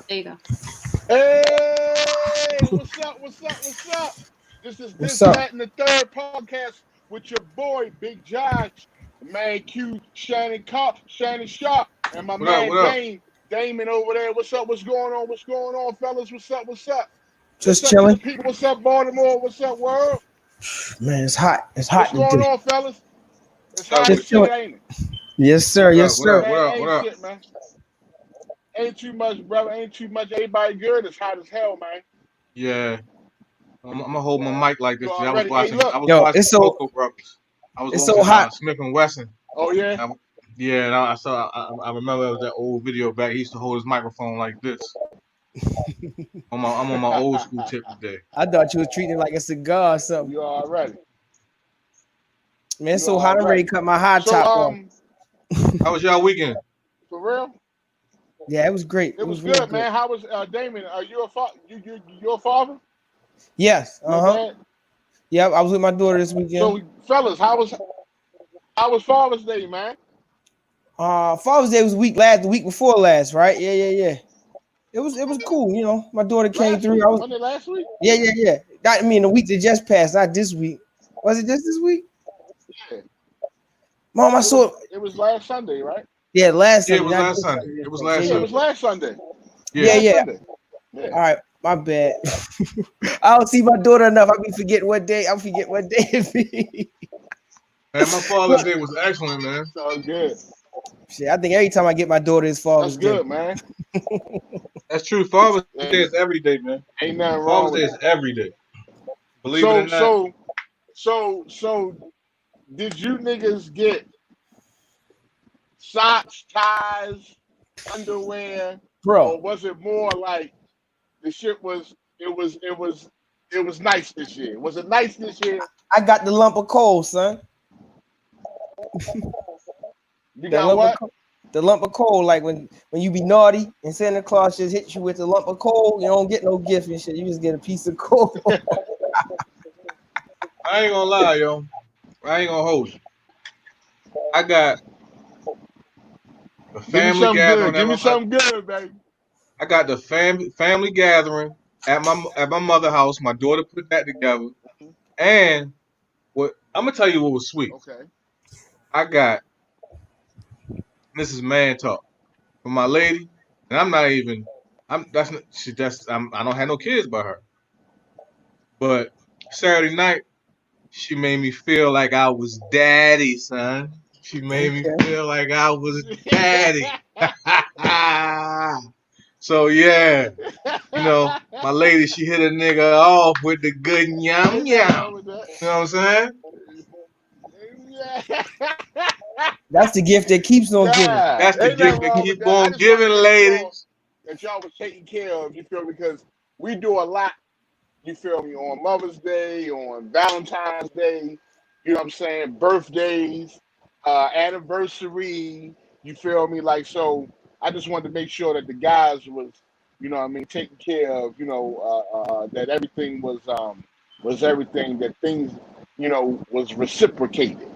There you go. Hey, what's up? What's up? What's up? This is What's this, up? that, and the third podcast with your boy Big Josh, man Q Shannon Sharp, and my What up? man What up? Damon over there. What's up? What's going on? What's going on, fellas? What's up? What's up? Just What's up to the chilling. people? What's up, Baltimore? What's up, world? Man, it's hot. It's hot What's going today. on, fellas? It's Just hot as shit, chilling. ain't it? Yes, sir. Yes, What up? sir. What Man, up? What ain't up? shit, man. Ain't too much, brother. Ain't too much. Everybody good. It's hot as hell, man. Yeah, I'm gonna hold my mic like this. You I was already. Hey, watching. look. I was Yo, watching it's so Cocoa Brothers. I was it's so watching hot. Smith and Wesson. Oh yeah. Yeah, and I saw. I remember it was that old video back. He used to hold his microphone like this. I'm on my old school tip today. I thought you was treating it like a cigar or something. You already. Man, it's You so hot. I'm ready already. to cut my high So top off. How was y'all weekend? For real, Yeah, it was great. it was really good, man. How was Damon? Are you a you a father? Yes. Your dad? Yeah, I was with my daughter this weekend. So, fellas, how was Father's Day, man? Father's Day was the week before last, right? Yeah. It was cool, you know. My daughter came Last through. week? Wasn't it last week? Yeah. Not, I mean, the week that just passed, not this week. Was it just this week? Yeah. Mom, I saw it. It was last Sunday, right? Yeah, last Yeah, Sunday. it was not last this Sunday. Sunday. It was Yeah, last it Sunday. was last Sunday. Yeah. Last Yeah. Sunday. All Yeah. right, my bad. I don't see my daughter enough. I be forgetting what day. I forget what day it be. Man, my Father's Day was excellent, man. So good. Shit, I think every time I get my daughter is Father's That's good, Day. man. That's true. Father's And Day is every day, man. ain't nothing wrong Father's Day with is that. every day. Believe it or not. So, did you niggas get socks, ties, underwear, Bro, or was it more like the shit was it was nice this year? Was it nice this year? I got the lump of coal, son. You The got lump of what? coal. The lump of coal, like when you be naughty and Santa Claus just hit you with a lump of coal, you don't get no gift and shit. You just get a piece of coal. I ain't gonna lie, yo. I ain't gonna hold you. I got a Give me family something good. gathering Give me something good, baby. I got the family gathering at my mother's house. My daughter put that together, and what I'm gonna tell you what was sweet. Okay. I got this is man talk from my lady, and I'm not even. I don't have no kids by her, but Saturday night she made me feel like I was daddy, son. She made me Okay. feel like I was daddy. So yeah, you know, my lady, she hit a nigga off with the good yum Ain't nothing yum. wrong with that. You know what I'm saying? That's the gift that keeps on giving. Nah, That's the ain't gift nothing that wrong with keep that. I on just wanted giving, to make sure ladies. that y'all was taken care of, you feel me? Because we do a lot, you feel me, on Mother's Day, on Valentine's Day, you know what I'm saying, birthdays, anniversary, you feel me? Like, so I just wanted to make sure that the guys was, you know what I mean, taken care of, you know, that everything was everything, that things, you know, was reciprocated.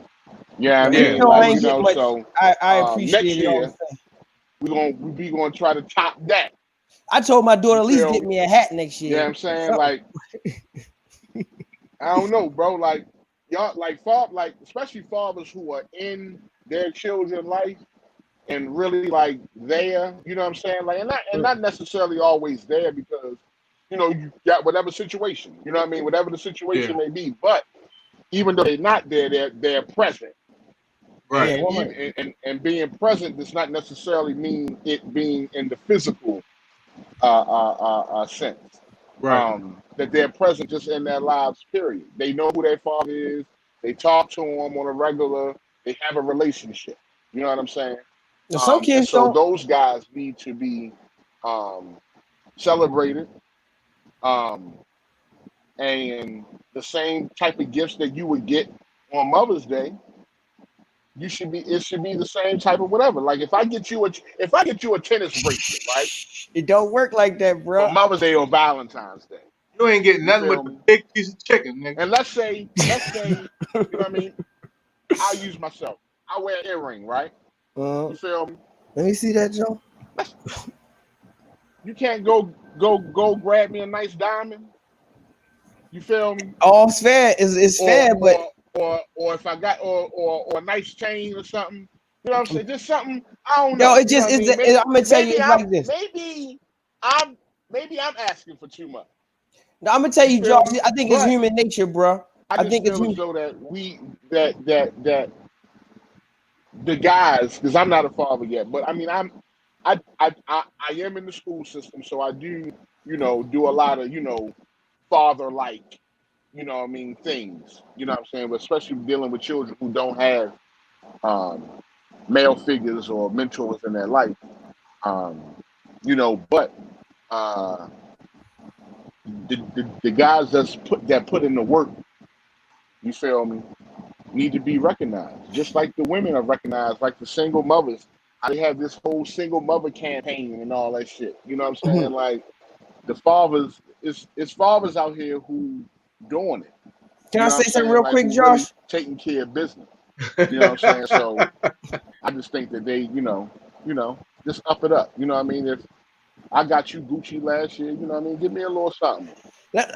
Yeah, I Well, even Yeah. mean, though I like, you ain't get know, much, so I next appreciate it all the year same. we gonna try to top that. I told my daughter You at least feel get me? me a hat next Yeah, year. I'm saying, Something. like, I don't know, bro. Like y'all, like especially fathers who are in their children's life and really like there. You know what I'm saying? Like, and not necessarily always there because you know you got whatever situation. You know what I mean? Whatever the Yeah. situation may be. But even though they're not there, they're present. Right. Yeah, And 100. and being present does not necessarily mean it being in the physical sense. Right. That they're present just in their lives, period. They know who their father is. They talk to him on a regular. They have a relationship. You know what I'm saying? Now, some And kids so don't. those guys need to be um, celebrated. Um, and the same type of gifts that you would get on Mother's Day, it should be the same type of whatever. Like if I get you a tennis bracelet, right? It don't work like that, For bro. Mother's Day or Valentine's Day. You ain't getting You nothing feel but the me? big piece of chicken, nigga. And let's say, you know what I mean? I'll use myself. I wear an earring, right? Uh, You feel me? let me see that, Joe. Let's You can't go grab me a nice diamond. You feel me? All fair is Or fair, but or if I got or a nice chain or something. You know what I'm saying? Just something I don't yo, know. it You know just what I is. mean? I'm gonna tell you, it's like this. I'm maybe I'm asking for too much. Now, I'm gonna tell You you, feel Josh. me? I think it's But human nature, bro. I I just think it's feel as human. though that the guys, because I'm not a father yet, but I mean I am in the school system, so I do, do a lot of, father like, what I mean, things. You know what I'm saying? But especially dealing with children who don't have um male figures or mentors in their life. Um, but uh the guys that put in the work, you feel me, need to be recognized. Just like the women are recognized, like the single mothers. They have this whole single mother campaign and all that shit. You know what I'm saying? Like the fathers, it's fathers out here who doing it. Can You I know what say I'm something saying? real Like quick, who really Josh? taking care of business. You know what I'm saying? So I just think that they, just up it up. You know what I mean? If I got you Gucci last year, you know what I mean? Give me a little something.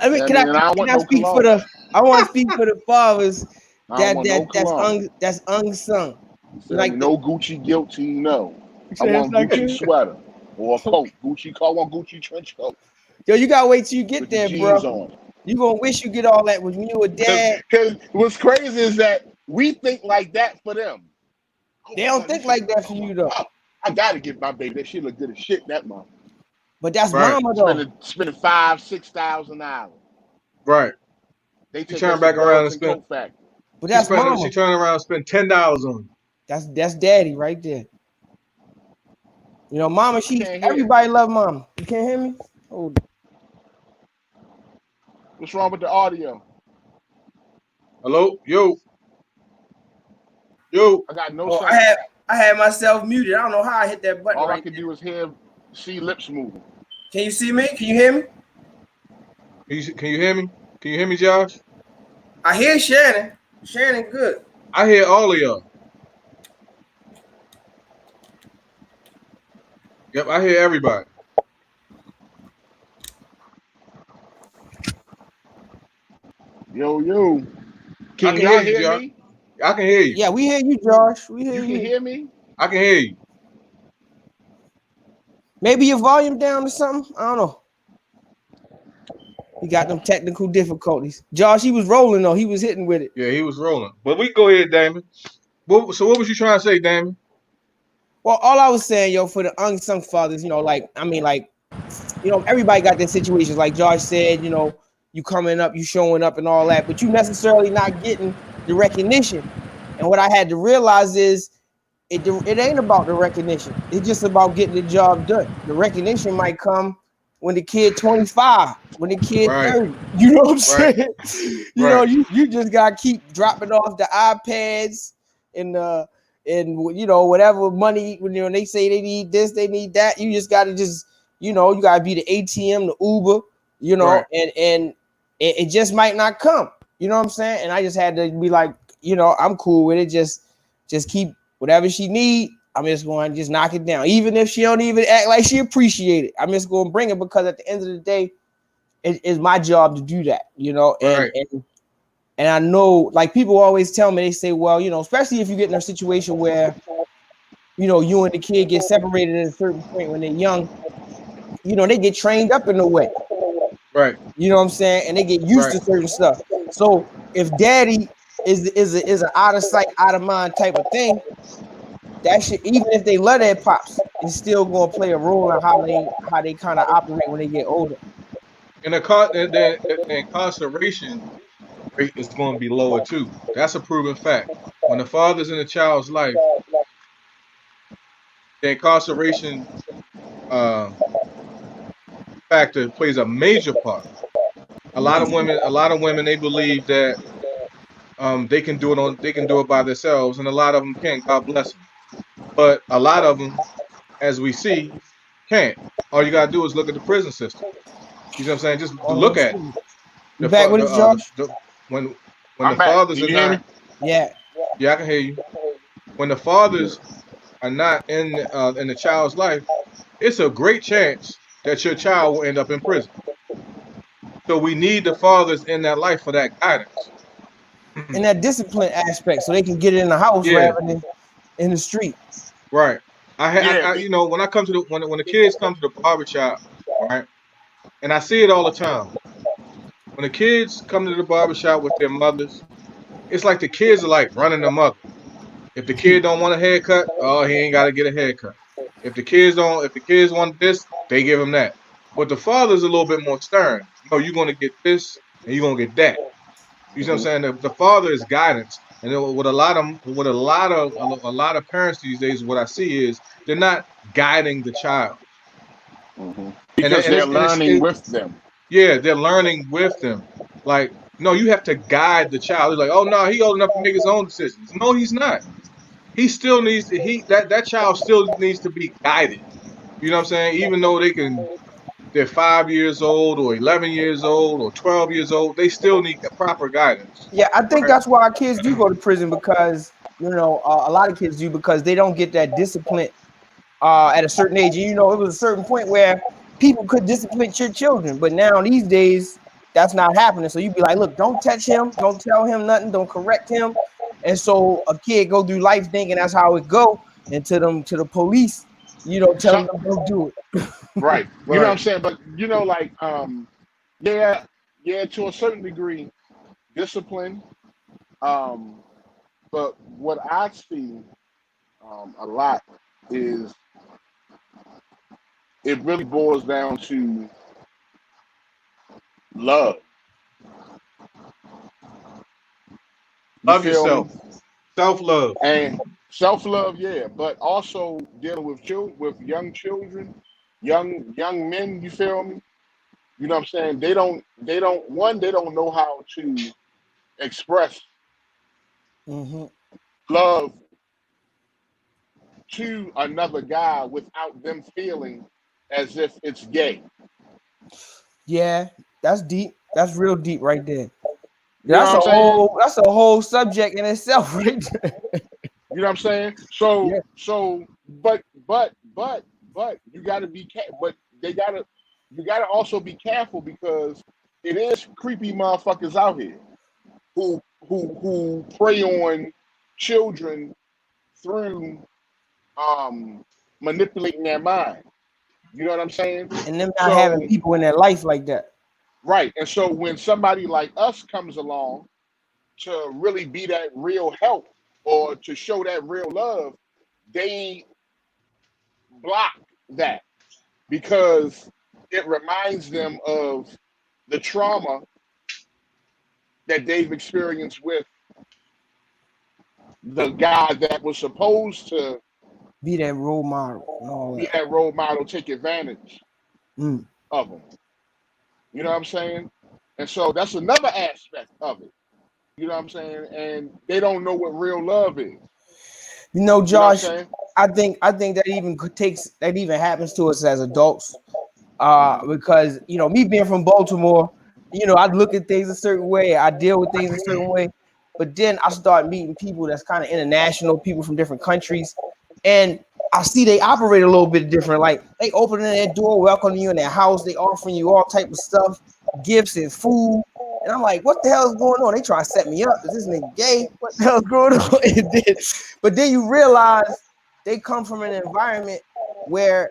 I You mean, know what I mean? And I don't can want I no speak for cologne. the? I want to speak for the fathers I don't want no cologne. that's unsung. You feel me? Like the, No Gucci guilty, no. you I say it's want not Gucci good. sweater or a coat. I want Gucci trench coat Yo, you gotta wait till you get with the there, bro. jeans on. You gonna wish you get all that when you a dad. Because what's crazy is that we think like that for them. Oh They my don't God, think this shit like look. that for Oh my you though. God, I gotta get my baby. That shit look good as shit that month. But that's Right, mama though. Spending $5,000-6,000. right. They She take turned us to back around and Burlington spent. Coat Factory. But that's She mama. turned around and spent $10 on you. That's daddy right there. You know, mama. Can't hear. Everybody love mama. You can't hear me? Oh, What's wrong with the audio? Hello, yo. I got no oh, sound. I had myself muted. I don't know how I hit that button All I right can there. do is see lips moving. Can you see me? Can you hear me? Can you hear me? Can you hear me, Josh? I hear Shannon. Shannon, good. I hear all of y'all. Yep, I hear everybody. Yo. I Can can hear y'all you, hear Josh. me? I can hear you. Yeah, we hear you, Josh. We hear You can you. hear me? I can hear you. Maybe your volume down or something. I don't know. He got them technical difficulties. Josh, he was rolling though. He was hitting with it. Yeah, he was rolling. But we can go ahead, Damon. So what was you trying to say, Damon? Well, all I was saying, yo, for the unsung fathers, everybody got their situations. Like Josh said, you coming up, you showing up and all that, but you necessarily not getting the recognition. And what I had to realize is it ain't about the recognition. It's just about getting the job done. The recognition might come when the kid 25, when the kid Right, 30. You know what I'm right, saying? right, You just gotta keep dropping off the iPads and whatever money when they say they need this, they need that. You just gotta you gotta be the ATM, the Uber, right. and it just might not come. You know what I'm saying? And I just had to be like, I'm cool with it. Just keep whatever she need. I'm just going to just knock it down. Even if she don't even act like she appreciate it, I'm just going to bring it because at the end of the day, it's my job to do that, Right. And I know, like people always tell me, they say, well, especially if you get in a situation where, you and the kid get separated at a certain point when they're young, they get trained up in a way. Right. You know what I'm saying? And they get used Right. to certain stuff. So if daddy is an out of sight, out of mind type of thing, that shit, even if they love their pops, it's still gonna play a role in how they kind of operate when they get older. And the incarceration rate is going to be lower too. That's a proven fact. When the father's in a child's life, the incarceration uh, factor plays a major part. A lot of women, they believe that they can do it by themselves, and a lot of them can't. God bless them. But a lot of them, as we see, can't. All you gotta do is look at the prison system. You know what I'm saying? Just to look at it. You back with us, Josh? When the I'm back. fathers Can are you hear not, me? Yeah. yeah, I can hear you. When the fathers are not in the child's life, it's a great chance that your child will end up in prison. So we need the fathers in that life for that guidance. In that discipline aspect, so they can get it in the house Yeah, rather than in the street. right. Yeah, You know, when I come to when the kids come to the barbershop, right, and I see it all the time. When the kids come to the barbershop with their mothers, it's like the kids are like running the mother. If the kid don't want a haircut, oh, he ain't got to get a haircut. If the kids want this, they give him that. But the father's a little bit more stern. No, you're gonna get this and you're gonna get that. You see what I'm saying? The father is guidance, and then what a lot of parents these days, what I see is they're not guiding the child, because they're learning it, with them. yeah, they're learning with them. Like, no, you have to guide the child. It's like, oh no, he old enough to make his own decisions. No, he's not. He still needs to, that child still needs to be guided. You know what I'm saying? Even though they're 5 years old or 11 years old or 12 years old, they still need proper guidance. Yeah, I think Right? that's why our kids do go to prison because a lot of kids do because they don't get that discipline at a certain age. And, it was a certain point where people could discipline your children, but now these days that's not happening. So you'd be like, look, don't touch him, don't tell him nothing, don't correct him. And so a kid go through life thinking that's how it go, and to the police, tell them don't do it. Right. You know what I'm Right. saying? But like yeah, yeah, to a certain degree, discipline. Um, but what I see a lot is it really boils down to love. You Love feel me? yourself. Self-love. And self-love, yeah, but also dealing with with young children, young men, you feel me? You know what I'm saying? They don't know how to express Mm-hmm. love to another guy without them feeling as if it's gay. Yeah, that's deep. That's real deep right there. You know what I'm saying? That's a whole subject in itself, right there. You know what I'm saying? So Yeah. but you got to but you got to also be careful because it is creepy motherfuckers out here who prey on children through manipulating their mind. You know what I'm saying? And them not having So people in their life like that. right, and so when somebody like us comes along to really be that real help or to show that real love, they block that because it reminds them of the trauma that they've experienced with the guy that was supposed to Be that role model and all be that. that role model, take advantage Mm. of them. You know what I'm saying? And so that's another aspect of it. You know what I'm saying? And they don't know what real love is. You know what I'm Josh, saying? I think that even happens to us as adults. Because me being from Baltimore, I look at things a certain way, I deal with things a certain way, but then I start meeting people that's kind of international, people from different countries, and I see they operate a little bit different. Like they opening their door, welcoming you in their house, they offering you all type of stuff, gifts and food. And I'm like, what the hell is going on? They trying to set me up. Is this nigga gay? What the hell is going on? But then you realize they come from an environment where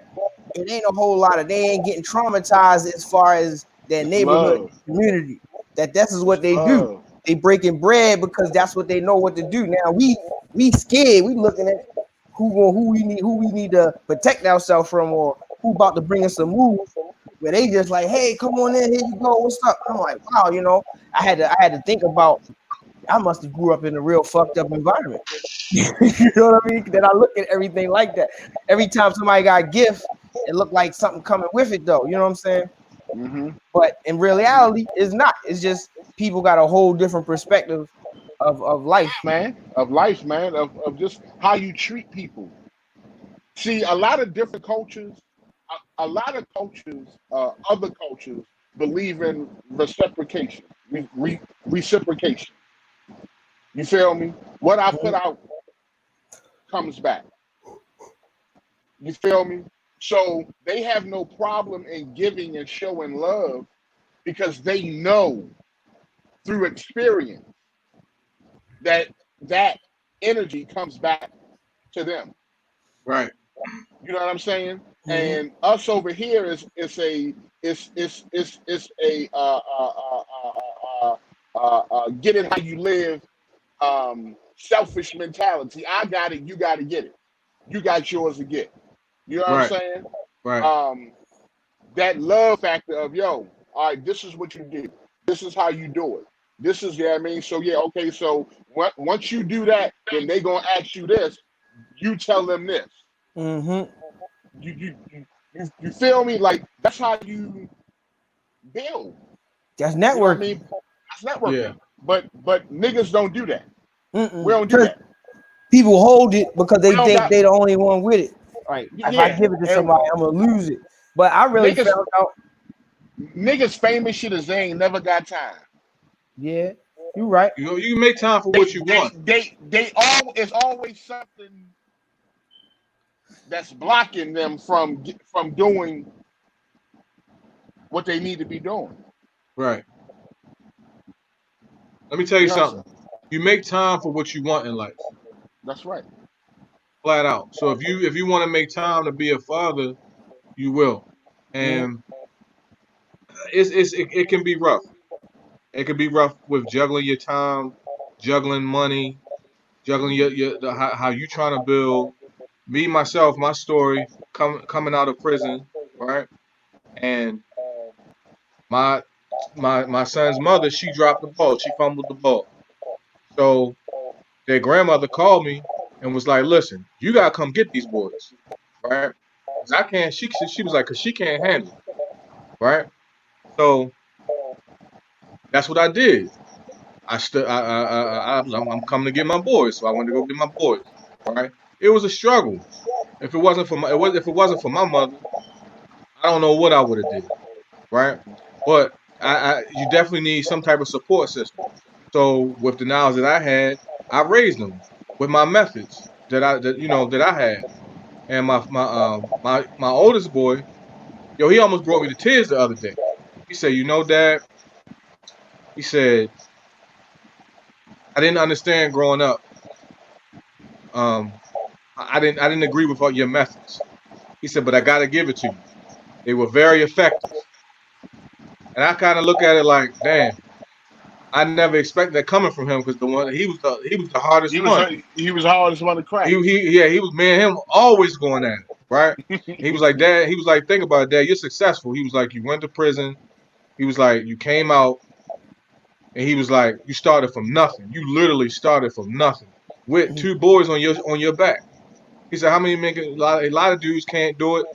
it ain't a whole lot of, they ain't getting traumatized as far as their It's neighborhood love. community. That this is what It's they do. love. They breaking bread because that's what they know what to do. Now we scared. We looking at who we need to protect ourselves from, or who about to bring us a move. Where they just like, hey, come on in, here you go, what's up? I'm like, wow, I had to think about, I must have grew up in a real fucked up environment. You know what I mean? Then I look at everything like that. Every time somebody got a gift, it looked like something coming with it, though. You know what I'm saying? Mm-hmm. But in reality, it's not. It's just people got a whole different perspective of life. Man, of life, man, of just how you treat people. See, a lot of different cultures, a lot of cultures, other cultures believe in reciprocation, reciprocation. You feel me? What I put out comes back. You feel me? So they have no problem in giving and showing love because they know through experience that that energy comes back to them. Right. You know what I'm saying? Mhm. And us over here is a get it how you live selfish mentality. I got it, you got to get it. You got yours to get. You know what I'm Right. saying? Right. Um, that love factor of yo, all right, this is what you do. This is how you do it. This is yeah, I mean, so yeah, okay. So once you do that, then they gonna ask you this. You tell them this. Mhm. You feel me? Like that's how you build. That's You know what I networking. mean? That's Yeah. networking. But niggas don't do that. We Mm-mm. don't do Because that. people hold it because We they don't think got they the only one with it. Like if I yeah. give it to And somebody, I'm gonna lose it. But I really niggas found out. niggas famous shit is they ain't never got time. Yeah, you're right. You make time for They what you they want. they all it's always something that's blocking them from doing what they need to be doing. Right. Let me tell you You know what I'm saying? something. You make time for what you want in life, That's right. flat out. So if you want to make time to be a father, you will. Mhm. And it can be rough. It can be rough with juggling your time, juggling money, juggling how you trying to build. Me myself, my story coming out of prison, right? And my my son's mother, she dropped the ball. She fumbled the ball. So their grandmother called me and was like, "Listen, you gotta come get these boys, right? 'Cause I can't." She was like, "Cause she can't handle it, right?" So that's what I did. I stood. I'm coming to get my boys, so I went to go get my boys, right? It was a struggle. If it wasn't for if it wasn't for my mother, I don't know what I would have did, right? But you definitely need some type of support system. So with the knowledge that I had, I raised them with my methods that I had. And my oldest boy, yo, he almost brought me to tears the other day. He said, "You know, Dad," he said, "I didn't understand growing up. Um, I didn't agree with all your methods." He said, "But I got to give it to you. They were very effective." And I kind of look at it like, damn, I never expected that coming from him because he was the hardest one. He was the hardest one to crack. He was me and him always going at it, right? He was like, Dad, he was like, think about it, Dad, you're successful. He was like, you went to prison. He was like, you came out, and he was like, you started from nothing. You literally started from nothing with two boys on your back. He said, how many men a lot of dudes can't do it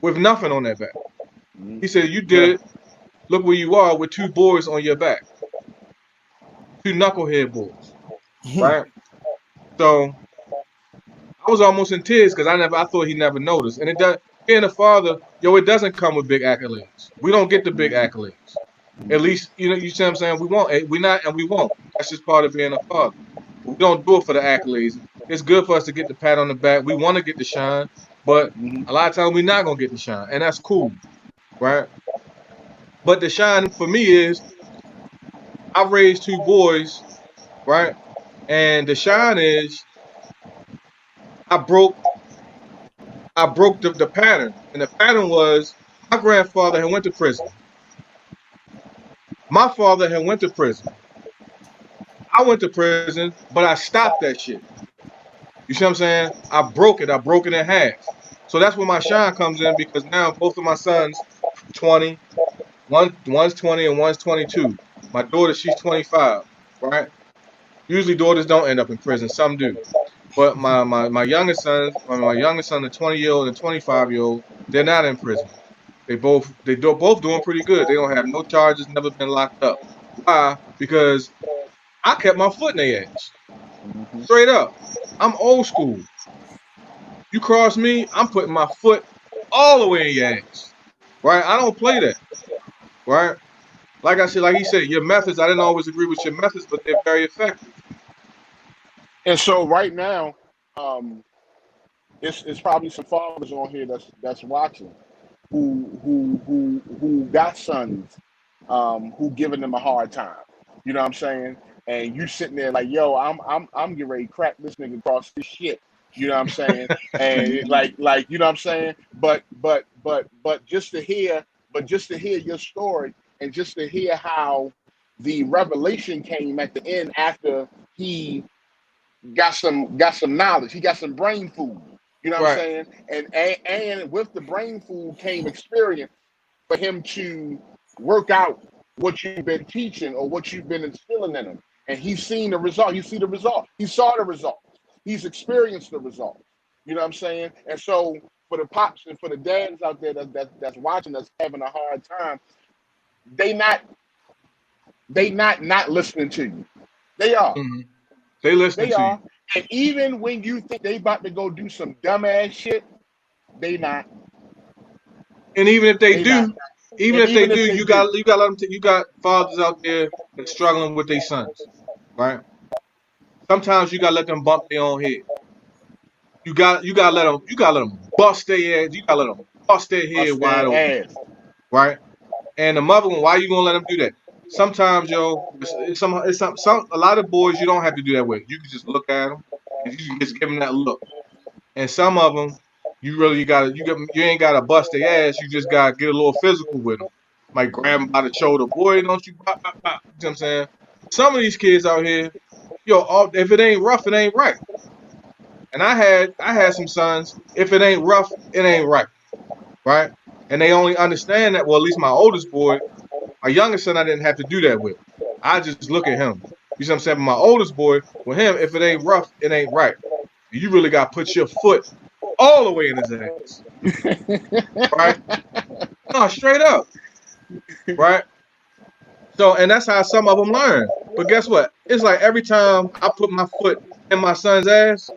with nothing on their back. He said, you did Yeah. it. Look where you are with two boys on your back, two knucklehead boys, right? So I was almost in tears because I thought he never noticed. And it does being a father, it doesn't come with big accolades. We don't get the big accolades. At least, you see what I'm saying? We won't. We not and we won't. That's just part of being a father. We don't do it for the accolades. It's good for us to get the pat on the back. We want to get the shine, but a lot of times we're not gonna get the shine. And that's cool, right? But the shine for me is I raised two boys, right? And the shine is I broke the pattern. And the pattern was my grandfather had went to prison. My father had went to prison. I went to prison, but I stopped that shit. You see what I'm saying? I broke it. I broke it in half. So that's where my shine comes in because now both of my sons, 20, one's 20 and one's 22. My daughter, she's 25, right? Usually daughters don't end up in prison. Some do. But my youngest son, the 20-year-old and 25-year-old, they're not in prison. Both doing pretty good. They don't have no charges, never been locked up. Why? Because I kept my foot in their ass. Straight up. I'm old school. You cross me, I'm putting my foot all the way in your ass. Right? I don't play that. Right? Like I said, like he said, your methods, I didn't always agree with your methods, but they're very effective. And so right now, um, it's probably some fathers on here that's watching who got sons who giving them a hard time. You know what I'm saying? And you sitting there like, yo, I'm getting ready to crack this nigga across this shit. You know what I'm saying? And like you know what I'm saying? But just to hear your story and just to hear how the revelation came at the end after he got some knowledge, he got some brain food. You know what I'm Right. saying? And with the brain food came experience for him to work out what you've been teaching or what you've been instilling in him. And he's seen the result. You see the result. He saw the result. He's experienced the result. You know what I'm saying? And so for the pops and for the dads out there that's watching us having a hard time, they not listening to you. They are. Mm-hmm. They listening They to you. are. And even when you think they about to go do some dumbass shit, they not. And even if they They do, not. even And if they even do, if they you do, got let them. You got fathers out there that's struggling with their sons, right? Sometimes you gotta let them bump their own head. You gotta let them bust their ass. You gotta let them bust their head bust wide open, their ass. right? And the mother one, why you gonna let them do that? Sometimes, a lot of boys you don't have to do that with. You can just look at them and you can just give them that look. And some of them, you ain't gotta bust their ass. You just gotta get a little physical with them, like grab them by the shoulder. Boy, don't you pop, pop, pop. You know what I'm saying? Some of these kids out here, if it ain't rough, it ain't right. And I had some sons. If it ain't rough, it ain't right, right? And they only understand that. Well, at least my oldest boy, my youngest son, I didn't have to do that with. I just look at him. You see what I'm saying? But my oldest boy, with him, if it ain't rough, it ain't right. You really got to put your foot all the way in his ass, right? No, straight up, right? So, and that's how some of them learn. But guess what? It's like every time I put my foot in my son's ass,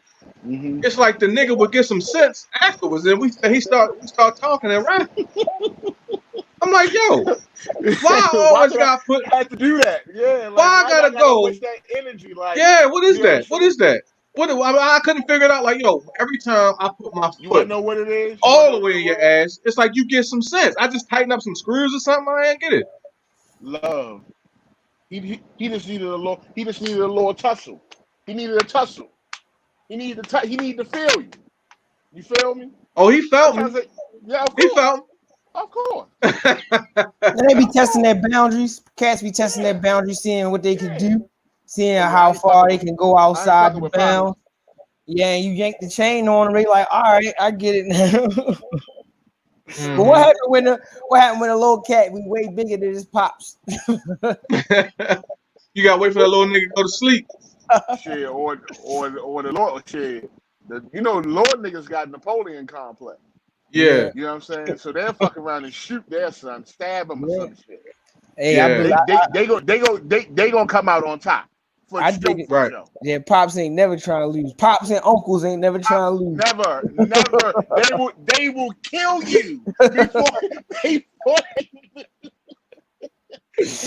Mm-hmm. it's like the nigga would get some sense afterwards, and we start talking and rapping. I'm like, yo, why I Why always did I got put? have to do that? Yeah, like Why I why y'all gotta gotta go? waste that energy? Like, Yeah, what you is know what I'm that? What saying? is that? I couldn't figure it out. Like, yo, every time I put my You wanna foot know what it is? You wanna all know the what way it in your was? ass, it's like you get some sense. I just tighten up some screws or something. I ain't get it. Love. He just needed a little tussle. He needed a tussle. He needed to feel you. You feel me? Oh, he felt me. Sometimes yeah, He felt of course. me. And they be Of testing course. their boundaries. Cats be testing their Yeah. boundaries, seeing what they can Yeah. do, seeing Oh yeah, how far they can go I ain't outside fucking the with Pops. bounds. Yeah, and you yank the chain on them, they like, all right, I get it now. But hmm what happened when a little cat be way bigger than his pops? You gotta wait for that little nigga to go to sleep. Shit, or the Lord shit. You know, the Lord niggas got Napoleon complex. Yeah, Yeah, You know what I'm saying? So they'll fuck around and shoot their son, stab him or yeah. some shit. Hey, yeah, They gonna come out on top for I dig sure, it. for right. sure. Yeah, pops ain't never trying to lose. Pops and uncles ain't never trying to lose. Never. They will kill you before before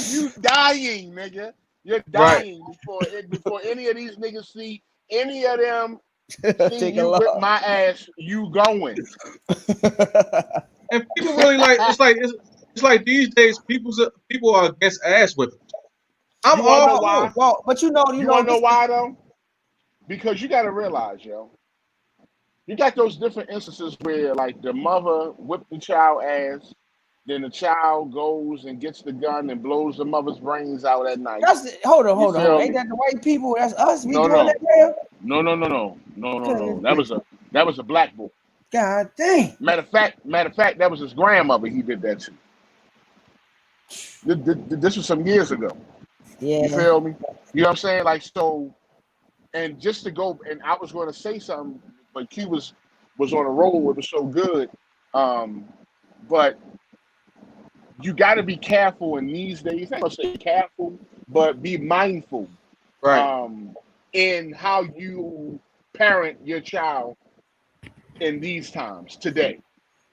you dying, nigga. You're Right. dying before any of these niggas see any of them see Take a you whip look. my ass. You going? And people really like it's like these days people are against ass whipping. I'm You wanna all know well, for why? it. well, but You wanna know this why though? Because you gotta realize, yo, you got those different instances where like the mother whipped the child ass, then the child goes and gets the gun and blows the mother's brains out at night. hold on, You feel Ain't me? that the white people? That's us. We No, doing that no, now? no. Goodness That gracious. was a black boy. God dang. Matter of fact, that was his grandmother. He did that to. This was some years ago. You Yeah. feel me? You know what I'm saying? Like so, and just to go, and I was going to say something, but Q was on a roll. It was so good. Um, but you got to be careful in these days. I'm gonna say careful, but be mindful Right. um, in how you parent your child in these times today.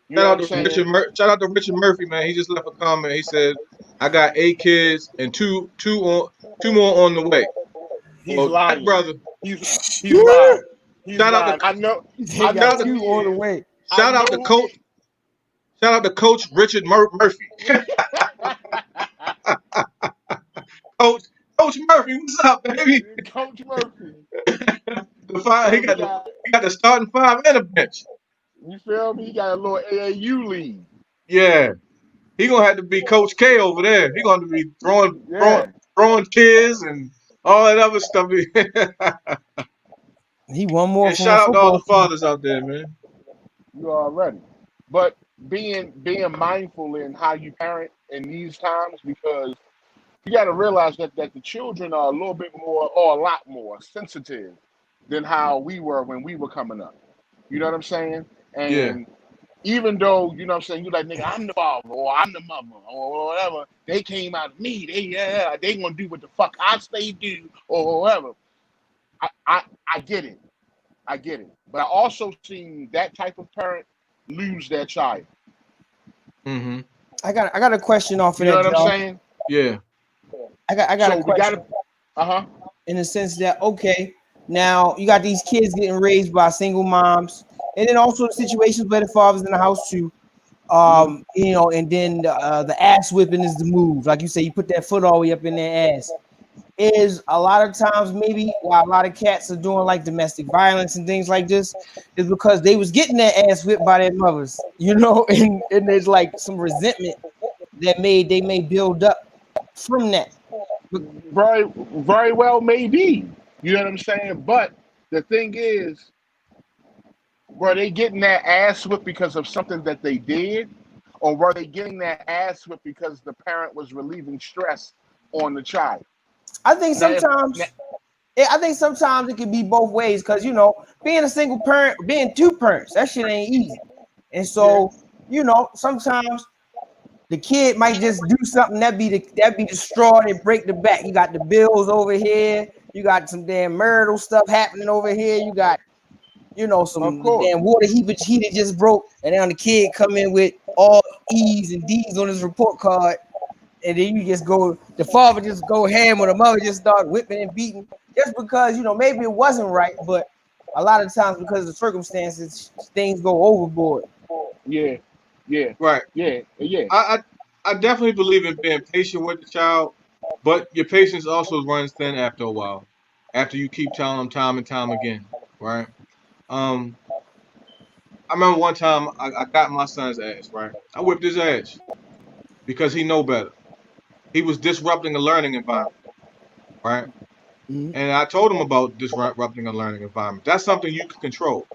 You know what I'm saying? Shout out to Richard Murphy, man. He just left a comment. He said, "I got 8 kids and two more on the way." He's Well, that lying. brother, He's lying. He's Shout out lying. to I know. They I got know shout out who two he on the is. way. I shout out know to who Coach. Shout out to Coach Richard Murphy. Coach Coach Murphy, what's up, baby? Coach Murphy. The five, So he got. he got the starting five and a bench. You feel me? He got a little AAU lead. Yeah, he gonna have to be Coach K over there. He gonna be Yeah. throwing kids and all that other stuff. He one more And from a shout out to all the football team. fathers out there, man. You already. But being mindful in how you parent in these times, because you got to realize that the children are a little bit more or a lot more sensitive than how we were when we were coming up. You know what I'm saying? Yeah, And even though, you know what I'm saying, you like, nigga, I'm the father or I'm the mother or whatever, they came out of me. They gonna do what the fuck I say do or whatever. I get it. I get it. But I also seen that type of parent lose their child. mm-hmm. I got a question off of You know that, what I'm Josh. saying? Yeah, I got a So we question gotta uh-huh. in the sense that okay, now you got these kids getting raised by single moms, and then also the situations where the father's in the house too. Hmm. You know, and then the ass whipping is the move. Like you say, you put that foot all the way up in their ass. Is a lot of times maybe why a lot of cats are doing like domestic violence and things like this is because they was getting their ass whipped by their mothers, you know, and there's like some resentment that they may build up from that. But Very well maybe. You know what I'm saying? But the thing is, were they getting their ass whipped because of something that they did? Or were they getting their ass whipped because the parent was relieving stress on the child? I think Now, if, sometimes I think sometimes it can be both ways because you know, being a single parent, being two parents, that shit ain't easy. And yeah, so, you know, sometimes the kid might just do something that be destroyed and break the back. You got the bills over here, you got some damn marital stuff happening over here, you got you know of some the course. damn water heater just broke, and then the kid come in with all E's and D's on his report card, and then you just go, the father just go ham or the mother just start whipping and beating just because you know maybe it wasn't right, but a lot of times because of the circumstances, things go overboard. Yeah, yeah, right. yeah. I definitely believe in being patient with the child, but your patience also runs thin after a while. After you keep telling them time and time again, right? Um, I remember one time I got my son's ass, right? I whipped his ass because he know better. He was disrupting a learning environment, right? Mhm. And I told him about disrupting a learning environment. That's something you can control,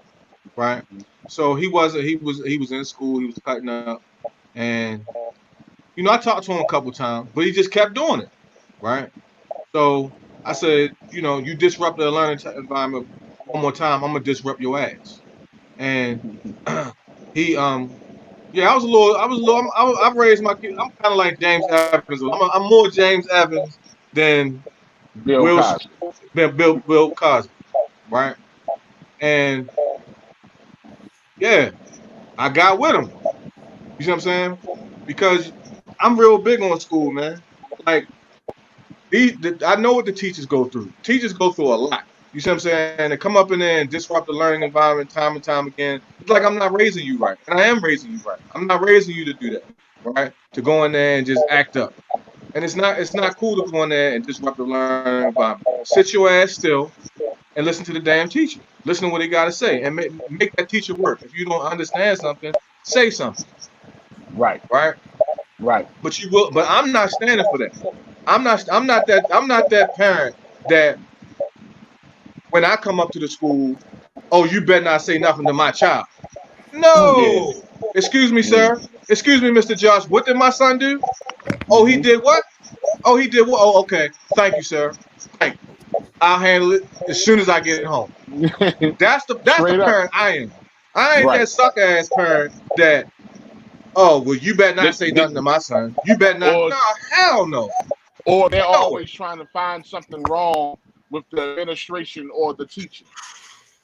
right? So he was in school, he was cutting up, and you know I talked to him a couple times, but he just kept doing it, right? So I said, you know, you disrupted a learning environment one more time, I'm gonna disrupt your ass. And he yeah, I was a little. I've raised my kid. I'm kind of like James Evans. I'm more James Evans than Bill Will Cosby. Bill Cosby, right? And yeah, I got with him. You see what I'm saying? Because I'm real big on school, man. Like I know what the teachers go through. Teachers go through a lot. You see what I'm saying? They come up in there and disrupt the learning environment time and time again. It's like I'm not raising you right, and I am raising you right. I'm not raising you to do that, right? To go in there and just act up. And it's not cool to go in there and disrupt the learning environment. Sit your ass still and listen to the damn teacher. Listen to what he got to say and make that teacher work. If you don't understand something, say something, Right, right? right. But you will. But I'm not standing for that. I'm not that parent that when I come up to the school, oh, you better not say nothing to my child. Yeah. No. Excuse me, Mm. sir. Excuse me, Mr. Josh. What did my son do? Oh, he Hmm. did what? Oh, he did what? Oh, okay. Thank you, sir. Thank you. I'll handle it as soon as I get home. That's the Straight up. parent I am. I ain't Right. that sucker ass parent that, oh, well, you better not say nothing to my son. You better not. Or No, hell no. or they're No. always trying to find something wrong with the administration or the teacher.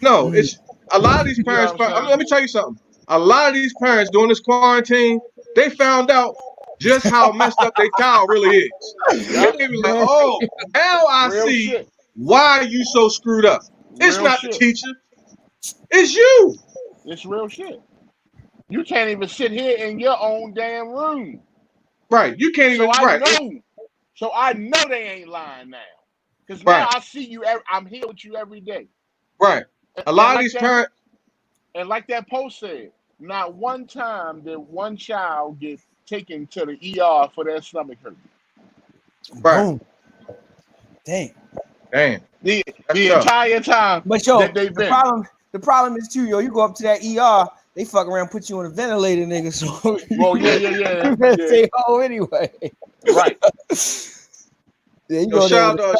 No, Mhm. it's a lot of these You know parents. what I'm saying? Let me tell you something. A lot of these parents during this quarantine, they found out just how messed up their child really is. And Yep. they be like, Man, "Oh, now I Real see shit. why you so screwed up. It's Real not the shit. teacher. It's you. It's real shit. You can't even sit here in your own damn room. Right. You can't So even. I Right. know. So I know they ain't lying now. Because now Right. I see you. I'm here with you every day. Right. A And lot of like these that. parents. And like that post said, not one time did one child get taken to the ER for their stomach hurt. Right. Boom. Dang. Damn. The That's the tough. entire time But yo, that they've been. the problem is too, yo. You go up to that ER, they fuck around, put you on a ventilator, nigga. So Well, you better yeah. stay home anyway. Right. Yeah, you Yo, go there shout with out, a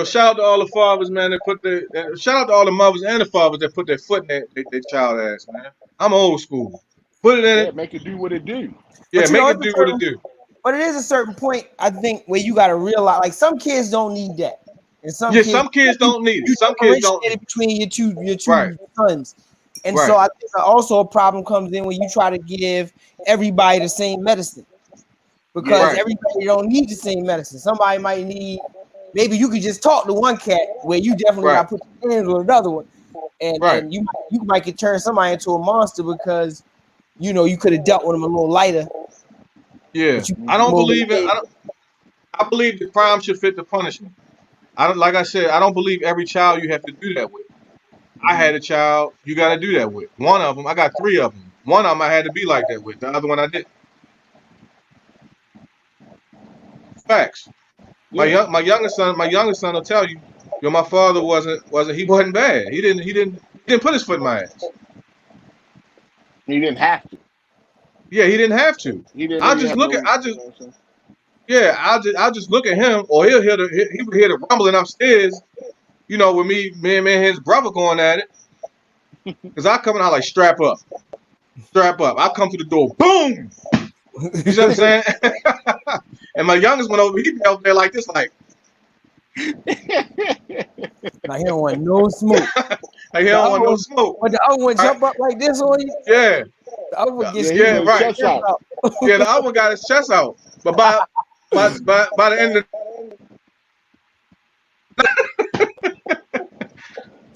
shout out to all the fathers, man. That put their shout out to all the mothers and the fathers that put their foot in their child ass, man. I'm old school. Put it in Yeah, it. make it do what it do. Yeah, But you make know, it do what it do. but it is a certain point, I think, where you gotta realize, like some kids don't need that, and some Yeah, kids some kids don't need it. you Some kids don't need differentiate it. between your Right, two sons, and so right, I think also a problem comes in when you try to give everybody the same medicine, because Yeah. right, everybody don't need the same medicine. Somebody might need, maybe you could just talk to one cat where you definitely right, not put your hands on another one, right. and you might could turn somebody into a monster because you know you could have dealt with them a little lighter, Yeah, but you I don't believe it. I believe the crime should fit the punishment. I don't, like I said, I don't believe every child you have to do that with. I had a child you got to do that with. One of them, I got 3 of them. One of them I had to be like that with. The other one I didn't. Facts. Yeah. My youngest son will tell you, yo, my father wasn't bad. He didn't put his foot in my ass. He didn't have to. Yeah, he didn't have to. He didn't really have no. You know what I'm saying? Yeah, I'll just look at him, or he would hear the rumbling upstairs. You know, with me and his brother going at it. Cause I come out like strap up. I come to the door, boom. You see what I'm saying? And my youngest one over, he be out there like this, like Now he don't want no smoke. he The don't other want no one, smoke. but the other one Right? jump up like this on you. Yeah, The other one gets Yeah, he scared. yeah, get his right. chest out. Yeah, the other one got his chest out. But by the end of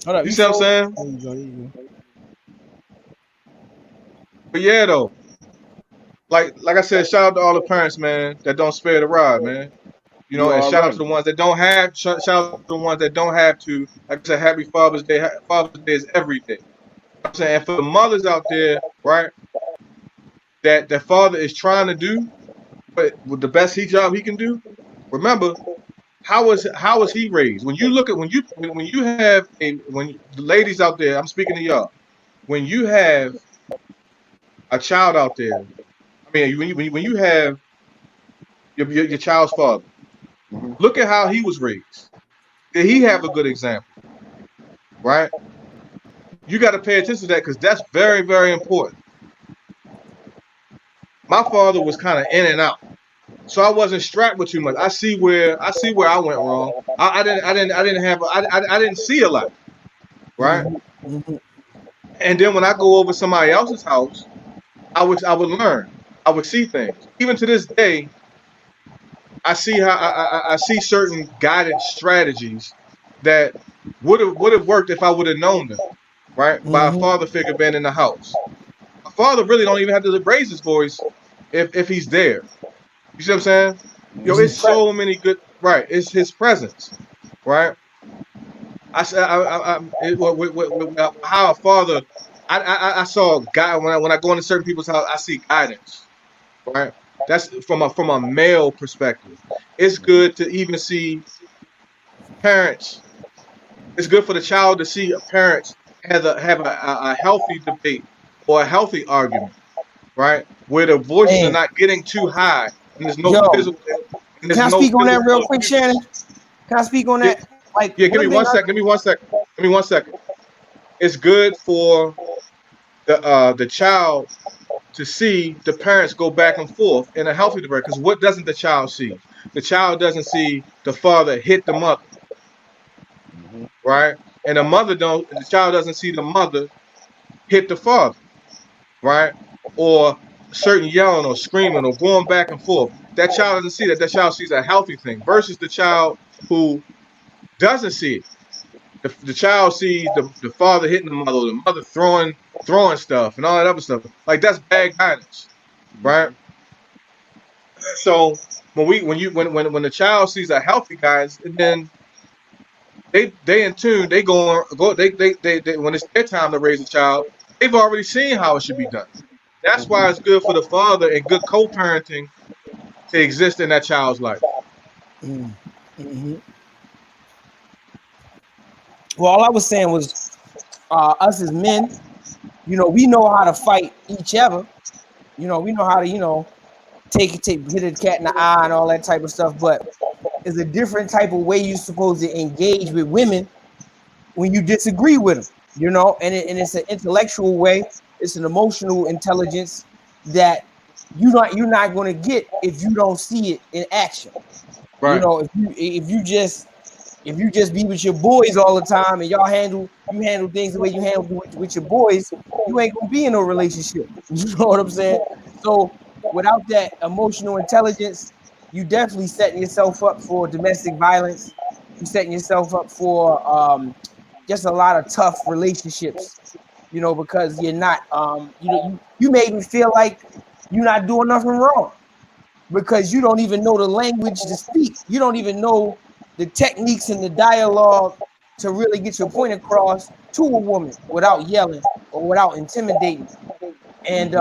Hold up, you see what I'm saying? There you go. But yeah, though, like I said, shout out to all the parents, man, that don't spare the rod, man. You know, You and shout out to already. the ones that don't have. Shout out to the ones that don't have to. Like I said, Happy Father's Day. Father's Day is every day. I'm saying, and for the mothers out there, right, that father is trying to do, but with the best job he can do. Remember, how was he raised? When you look at when you have the ladies out there, I'm speaking to y'all. When you have a child out there, I mean, when you have your child's father, Mhm. look at how he was raised. Did he have a good example? Right? You got to pay attention to that because that's very, very important. My father was kind of in and out, so I wasn't strapped with too much. I see where I went wrong. I didn't see a lot, right? Mhm. And then when I go over somebody else's house, I would learn. I would see things. Even to this day, I see how I see certain guidance strategies that would have worked if I would have known them, right? By a Mhm. father figure being in the house. A father really don't even have to raise his voice if he's there. You see what I'm saying? Yo, He's it's present. so many good. Right, it's his presence, right? I said, how a father. I saw a guy when I go into certain people's house, I see guidance, right? That's from a male perspective. It's good to even see parents. It's good for the child to see parents have a healthy debate or a healthy argument, right? Where the voices are Man, not getting too high and there's no yo, physical and there's can I no speak on that real physical quick, abuse. Shannon? Can I speak on Yeah, that? Like yeah. Give me one thing one second. Give me 1 second. Give me 1 second. It's good for the child to see the parents go back and forth in a healthy direction. Because what doesn't the child see? The child doesn't see the father hit the mother, Mhm. right? And the child doesn't see the mother hit the father, right? Or certain yelling or screaming or going back and forth. That child doesn't see that. That child sees a healthy thing versus the child who doesn't see it. the child sees the father hitting the mother throwing stuff and all that other stuff. Like that's bad guidance, right? So when the child sees a healthy guidance, and then they in tune, they they when it's their time to raise a child, they've already seen how it should be done. That's why it's good for the father and good co-parenting to exist in that child's life. Mm-hmm. Well, all I was saying was, us as men, we know how to fight each other. We know how to, hit a cat in the eye and all that type of stuff. But it's a different type of way you're supposed to engage with women when you disagree with them. And it's an intellectual way. It's an emotional intelligence that you're not going to get if you don't see it in action. Right. If you just be with your boys all the time and y'all handle things the way you handle with your boys, you ain't gonna be in no relationship. You know what I'm saying? So without that emotional intelligence, you definitely setting yourself up for domestic violence. You're setting yourself up for just a lot of tough relationships. Because you're not you made me feel like you're not doing nothing wrong because you don't even know the language to speak. You don't even know the techniques and the dialogue to really get your point across to a woman without yelling or without intimidating. And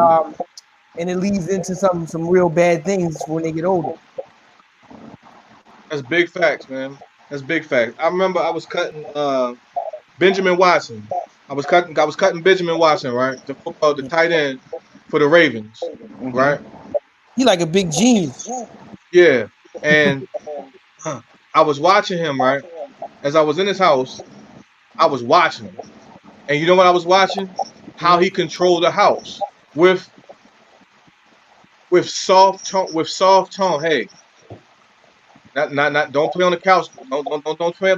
it leads into some real bad things when they get older. That's big facts, man. That's big facts. I remember I was cutting Benjamin Watson. I was cutting Benjamin Watson, right? The tight end for the Ravens, right? He like a big genius. Yeah. And I was watching him, right? As I was in his house, I was watching him. And you know what I was watching? How he controlled the house with soft tone. Hey, not don't play on the couch. Don't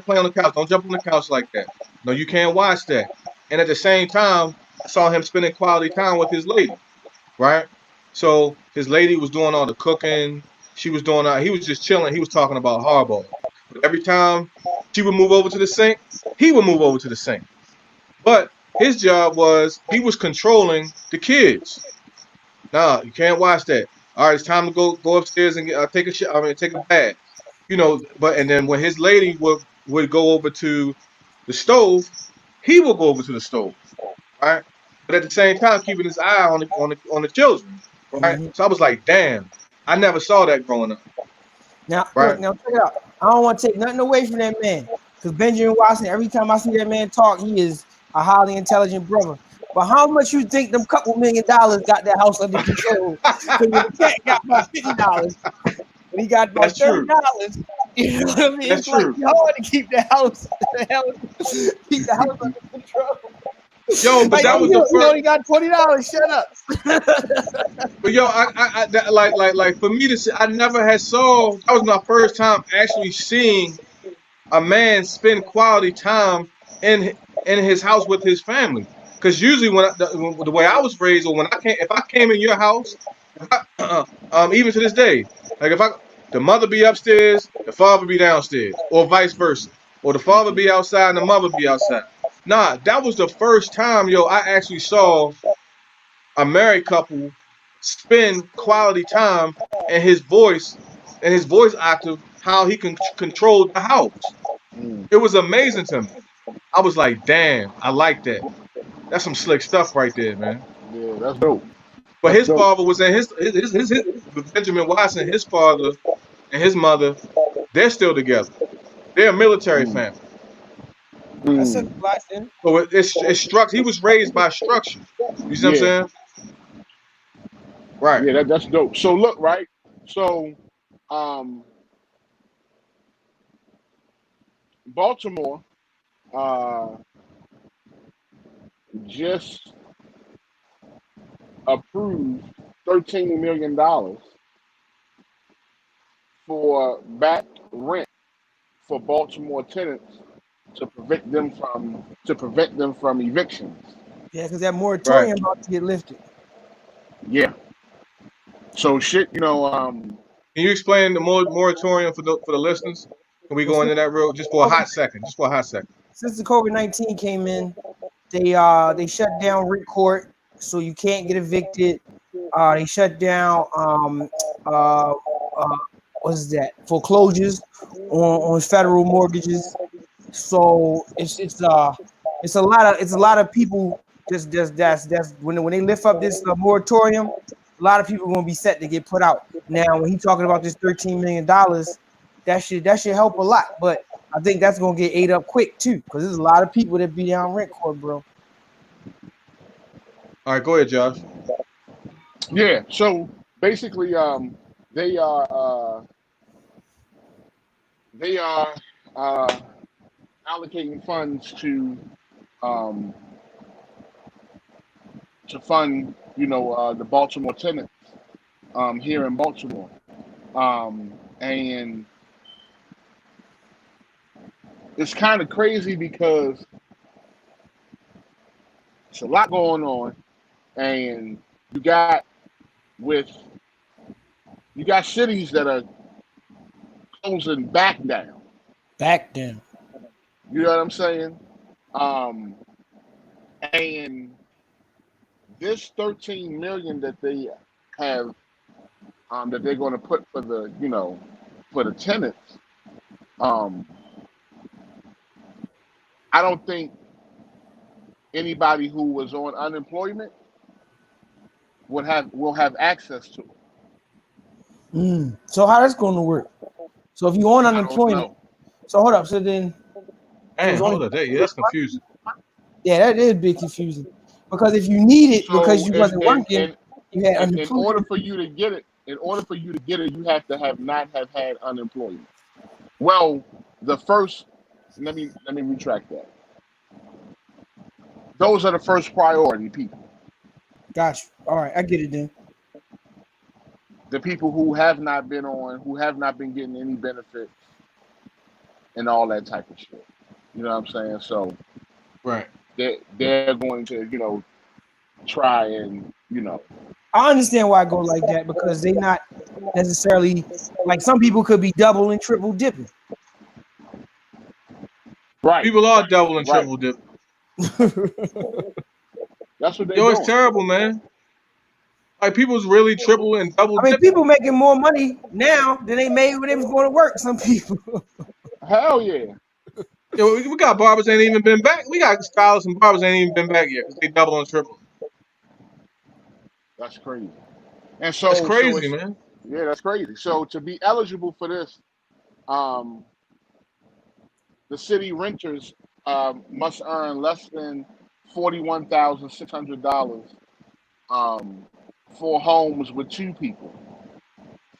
play on the couch. Don't jump on the couch like that. No, you can't watch that. And at the same time, I saw him spending quality time with his lady, right? So his lady was doing all the cooking. She was doing he was just chilling. He was talking about hardball. But every time she would move over to the sink, he would move over to the sink. But his job was he was controlling the kids. Nah, you can't watch that. All right, it's time to go upstairs and take a bath. But and then when his lady would go over to the stove, he will go over to the stove, right? But at the same time, keeping his eye on the children, right? So I was like, damn, I never saw that growing up. Now, right? look, check it out. I don't want to take nothing away from that man because Benjamin Watson, every time I see that man talk, he is a highly intelligent brother. But how much you think them couple $1 million got that house under control? Because when the cat got about $50, and he got about $30, you know what I mean? That's it's like true. hard to keep the house under control. Yo, but like, that was the first. You only got $20. Shut up. But yo, like for me to see, I never had saw. That was my first time actually seeing a man spend quality time in his house with his family. Because usually when the way I was raised, or if I came in your house, even to this day, like the mother be upstairs, the father be downstairs, or vice versa, or the father be outside and the mother be outside. Nah, that was the first time, I actually saw a married couple spend quality time and his voice octave, how he can control the house. It was amazing to me. I was like, damn, I like that. That's some slick stuff right there, man. Yeah, that's dope. But his father was in his Benjamin Watson, his father and his mother, they're still together. They're a military family. That's a blessing. So it's structure. He was raised by structure. You see what I'm saying? Right. Yeah, that's dope. So look, right? So Baltimore just approved $13 million for back rent for Baltimore tenants to prevent them from evictions. Yeah, because that moratorium about to get lifted. Yeah. So shit, Can you explain the moratorium for the listeners? Can we go into that real just for a hot second? Just for a hot second. since the COVID-19 came in, they shut down rent court, so you can't get evicted. They shut down uh, what's that, foreclosures on federal mortgages. So it's a lot of people that's when they lift up this moratorium, a lot of people are gonna be set to get put out. Now when he's talking about this $13 million, that should help a lot, but I think that's gonna get ate up quick too, because there's a lot of people that be down rent court, bro. All right, go ahead, Josh. Yeah. So basically, they are they are allocating funds um, to fund, the Baltimore tenants here in Baltimore, and it's kind of crazy because it's a lot going on, and you got with you got cities that are closing back down. Back down. You know what I'm saying? And this 13 million that they have, that they're going to put for the tenants. I don't think anybody who was on unemployment will have access to it. So how that's going to work? So if you're on I don't unemployment, know. so hold up. So then, Man, hold up. Yeah, that's confusing. yeah, that is a bit confusing. Because if you need it because So you wasn't working, you had in unemployment. order for you to get it, you have to not have had unemployment. Well, the first, let me retract that. Those are the first priority people. Got you. All right, I get it then. The people who have not been getting any benefits and all that type of shit. You know what I'm saying? So Right. they're going to, try and, I understand why I go like that, because they not necessarily, like, some people could be double and triple dipping. right. People are double and Right. triple dipping. That's what they're Yo, doing. it's terrible, man. Like, people's really triple and double I mean, dipping. people making more money now than they made when they was going to work. Some people. Hell yeah. Yo, we got barbers ain't even been back. We got stylists and barbers ain't even been back yet because they double and triple. That's crazy. And so, That's so crazy, it's, man. yeah, that's crazy. So to be eligible for this, um, the city renters must earn less than $41,600 for homes with two people,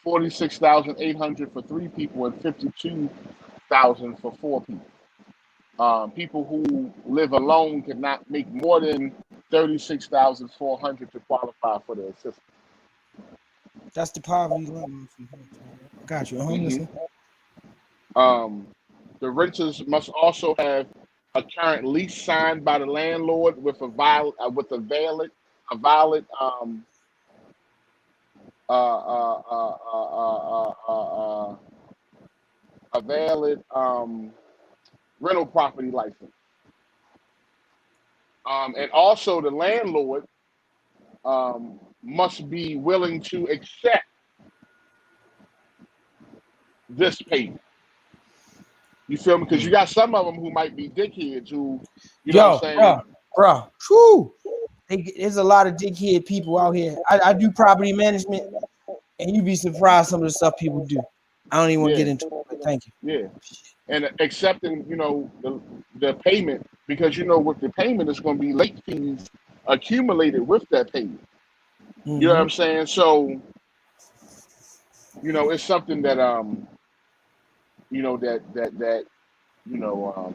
46,800 for three people, and 52,000 for four people. People who live alone cannot make more than 36,400 to qualify for the assistance. That's the poverty level. Got you. I'm listening. The renters must also have a current lease signed by the landlord with a valid uh, uh, uh, uh, uh, a valid rental property license. And also the landlord must be willing to accept this payment. You feel me? Because you got some of them who might be dickheads who, you know what I'm saying? Bro. Whew. There's a lot of dickhead people out here. I do property management, and you'd be surprised some of the stuff people do. I don't even want to get into it, but thank you. Yeah. And accepting, the payment, because with the payment it's going to be late fees accumulated with that payment. Mm-hmm. You know what I'm saying? So, it's something that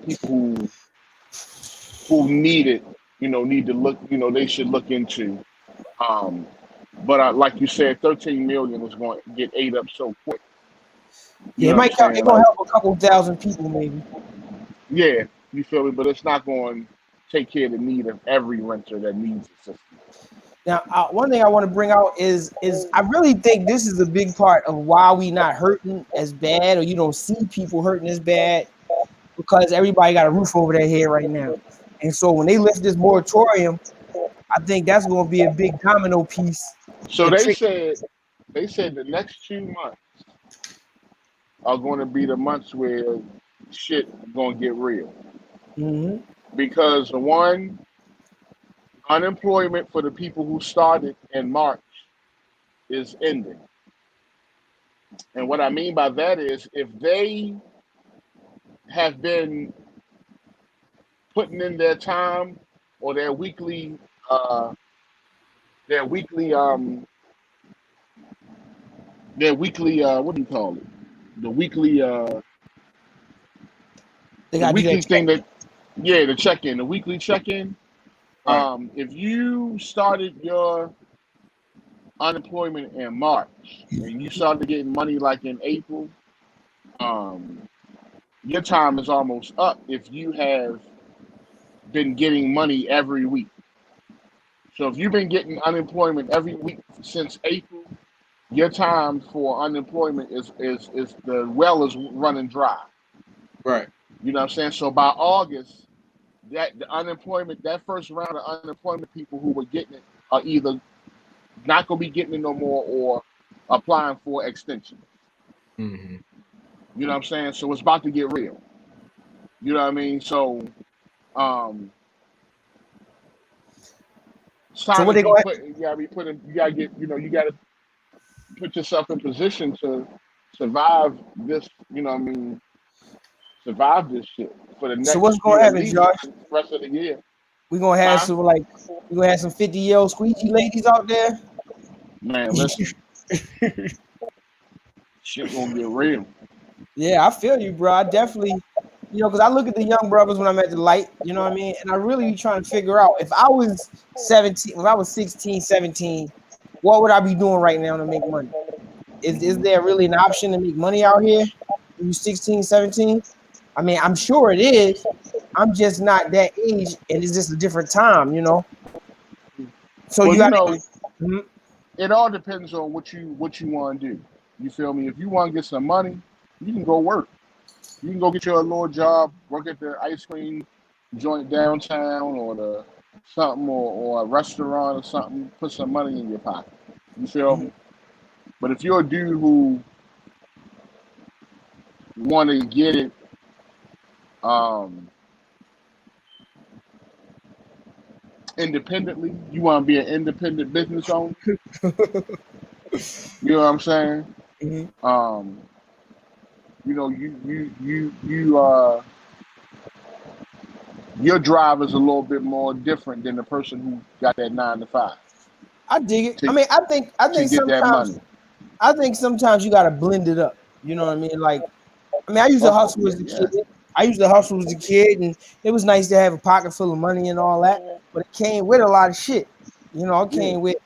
people who need it, need to look, they should look into. But like you said, 13 million is going to get ate up so quick. Yeah, it's going to help a couple thousand people, maybe. Yeah, you feel me? But it's not going to take care of the need of every renter that needs assistance. Now, one thing I want to bring out is I really think this is a big part of why we not hurting as bad, or you don't see people hurting as bad, because everybody got a roof over their head right now. And so when they lift this moratorium, I think that's going to be a big domino piece. So they said the next 2 months are going to be the months where shit going to get real. Mm-hmm. Because the one, unemployment for the people who started in March is ending. And what I mean by that is if they have been putting in their time or uh their weekly what do you call it? The weekly They the got to do weekly that check. thing that the check-in, the weekly check-in. Right. If you started your unemployment in March and you started getting money like in April, um, your time is almost up if you have been getting money every week. So if you've been getting unemployment every week since April, your time for unemployment is the well is running dry. Right. You know what I'm saying? So by August, that first round of unemployment people who were getting it are either not gonna be getting it no more or applying for extension. Mm-hmm. You know what I'm saying? So it's about to get real. You know what I mean? So um it's So time what to they be going put you gotta be putting you gotta get you gotta put yourself in position to survive this, survive this shit for the So what's next going to few at happen, least Josh? the rest of the year. We going to have Huh? some like we going to have some 50-year-old squeegee ladies out there. Man, listen, shit gonna get real. Yeah, I feel you, bro. I definitely, because I look at the young brothers when I'm at the light, you know what I mean? And I really be trying to figure out if I was 17, if I was 16, 17, what would I be doing right now to make money? Is Hmm. there really an option to make money out here when you're 16, 17? I mean, I'm sure it is. I'm just not that age, and it's just a different time. So Well, you got to, it all depends on what you want to do. You feel me? If you want to get some money, you can go work. You can go get your little job, work at the ice cream joint downtown or the something or a restaurant or something. Put some money in your pocket. You feel me? But if you're a dude who want to get it, um, independently, you want to be an independent business owner. You know what I'm saying? Mhm. Um, you your drive is a little bit more different than the person who got that 9 to 5 I dig it. I to mean, I think get that sometimes money. you got to blend it up. You know what I mean? Like, I mean, I used to Oh hustle yeah, as a yeah. kid. And it was nice to have a pocket full of money and all that. But it came with a lot of shit. It Yeah. came with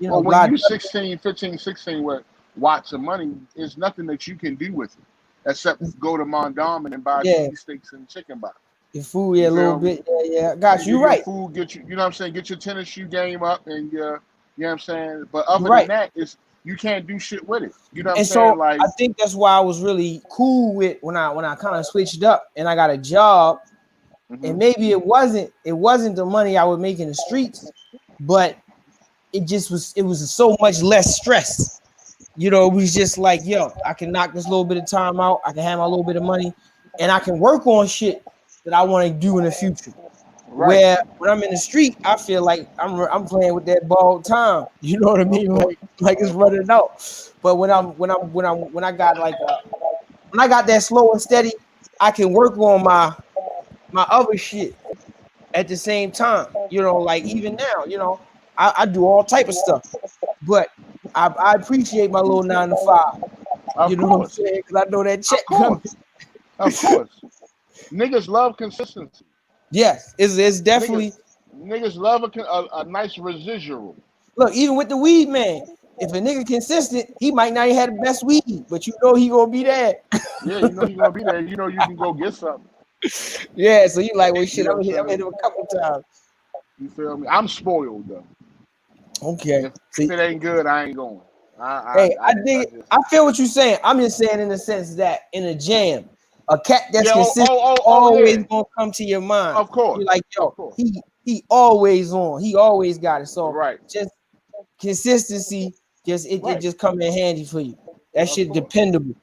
a Well, when lot. you 16, 15, 16 with watts of money, there's nothing that you can do with it except go to Mondawmin and buy Yeah, cheesesteaks and chicken bites. your food, yeah, You a little feel me? bit. Yeah, yeah. Got And you. get You your right. food, you know what I'm saying, get your tennis shoe game up and you know what I'm saying? But other You're than right. that, you can't do shit with it. You know what I'm And saying? so Like, I think that's why I was really cool with when I kind of switched up and I got a job. hmm And maybe it wasn't the money I would make in the streets, but it was so much less stress. It was just like, yo, I can knock this little bit of time out, I can have my little bit of money, and I can work on shit that I want to do in the future. right. Where when I'm in the street, I feel like I'm playing with that ball time. You know what I Of mean? course. Like it's running out. But when I got that slow and steady, I can work on my other shit at the same time. Like even Hmm. now, I do all type of stuff, but I appreciate my little 9 to 5. Of You know what I'm course. saying? Because I know that check Of coming. course. Of course. Niggas love consistency. Yes, it's Niggas, definitely. niggas love a nice residual. Look, even with the weed man, if a nigga consistent, he might not even have the best weed, but he gonna be there. Yeah, you know he gonna be there. You know you can go get something. Yeah, so you like, well, You shit, know I'm what gonna I'm hit saying? him a couple times. You feel me? I'm spoiled though. Okay. If See, it ain't good, I ain't going. hey, I dig I it. just I feel what you're saying. I'm just saying in the sense that in a jam, a cat that's Yeah. consistent Oh, always yeah. gonna come to your mind. Of course. You're like, Of yo, course. he always on. He always got it. So Right. just consistency, it Right. just come in handy for you. That Of shit course. dependable.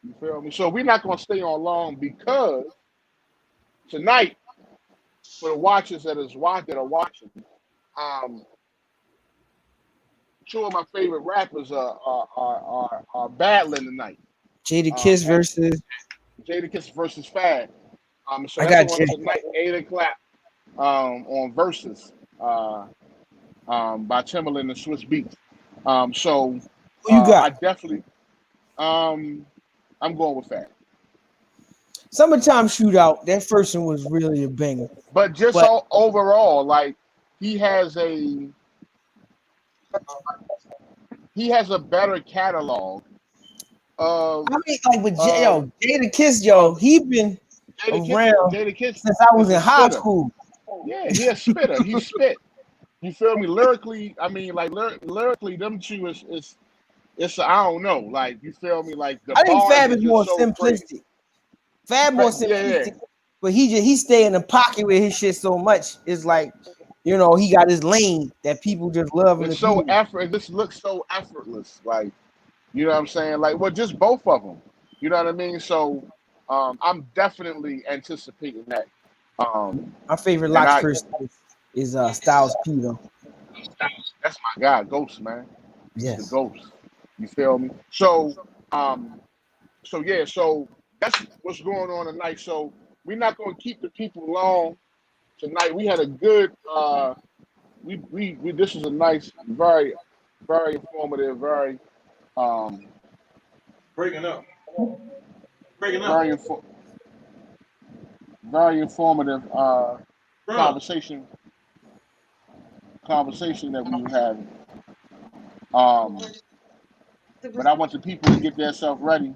You feel me? So we're not gonna stay on long because tonight, for the watchers that are watching, um, two of my favorite rappers are battling tonight. Jada Um, Kiss versus Jadakiss versus Fab. So I that's got on Jada. tonight, 8 o'clock. On Versus, by Timberland and Swiss Beats. So Who you got? I definitely, I'm going with Fab. Summertime Shootout. That first one was really a banger. But just But overall, like he has a better catalog of I mean, like with of Jada Kiss, of he been Jadakiss. around Jadakiss since I was is in a high spitter. school. Yeah, he a spitter. He spit. You feel me? Lyrically, I mean, like lyrically, them two is it's I don't know. Like you feel me? Like the I think bars Fab are is just more so crazy. simplistic. Fab more Yeah, yeah. simplistic, but he stay in the pocket with his shit so much. It's like, he got his lane that people just love him It's to be so in. effort. It just looks so effortless. Like you know what I'm saying? Like well, just both of them. You know what I mean? So I'm definitely anticipating that. My favorite And Locks person is Styles P though. that's my guy, Ghost man. He's the Yes. Ghost. You feel me? Um, so yeah, so that's what's going on tonight. So we're not going to keep the people long tonight. We had a good. We this was a nice, very, very informative, um, Breaking up. Breaking up. very, very informative Bruh. conversation that we were having. Um, but I want the people to get themselves ready